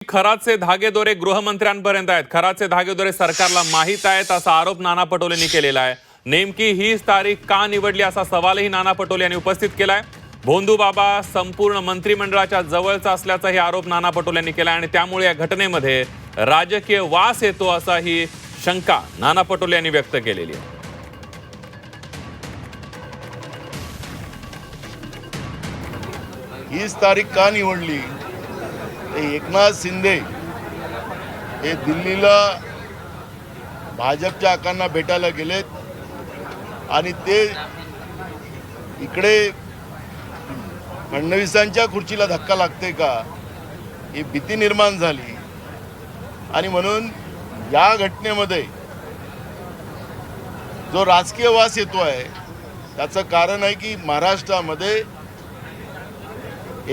खराचे धागेदोरे गृहमंत्र्यांपर्यंत आहेत. खराचे धागेदोरे सरकारला माहीत आहेत असा आरोप नाना पटोलेंनी केलेला आहे. नेमकी हीच तारीख का निवडली असा सवालही नाना पटोले यांनी उपस्थित केलाय. भोंदू बाबा संपूर्ण मंत्रिमंडळाच्या जवळचा असल्याचाही आरोप नाना पटोले यांनी केला आणि त्यामुळे या घटनेमध्ये राजकीय वास येतो असाही शंका नाना पटोले यांनी व्यक्त केलेली आहे. हीच तारीख का निवडली? एकनाथ शिंदे हे दिल्लीला भाजपच्या आकांना भेटायला गेलेत आणि ते इकडे फडणवीसांच्या खुर्चीला धक्का लागते का ही भीती निर्माण झाली आणि म्हणून या घटनेमध्ये जो राजकीय वास येतो आहे त्याचं कारण आहे की महाराष्ट्रामध्ये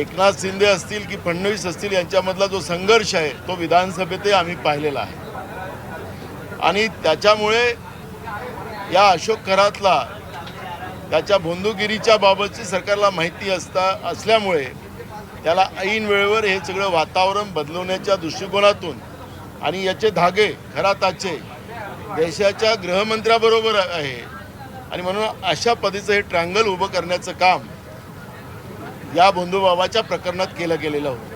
एकनाथ शिंदे असतील की फडणवीस असतील यांच्यामधला जो संघर्ष आहे तो विधानसभेतही आम्ही पाहिलेला आहे आणि त्याच्यामुळे या अशोक खरातला त्याच्या भोंदूगिरीच्या बाबतची सरकारला माहिती असल्यामुळे त्याला ऐन वेळेवर हे सगळं वातावरण बदलवण्याच्या दृष्टिकोनातून आणि याचे धागे खराताचे देशाच्या गृहमंत्र्याबरोबर आहे आणि म्हणून अशा पद्धतीचं हे ट्रँगल उभं करण्याचं काम या भोंदूबाबाच्या प्रकरणात केलं गेलेलं होतं.